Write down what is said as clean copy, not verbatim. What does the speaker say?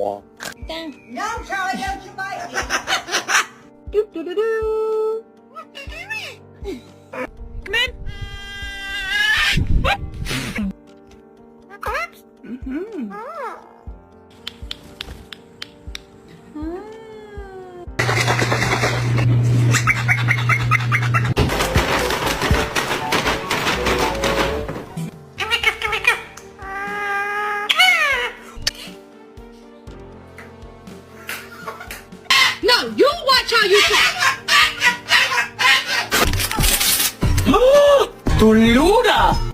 walk. No, Charlie, don't you bite me. Do do do do. Come in. Mm-hmm. No, you watch how you talk. Tuluda!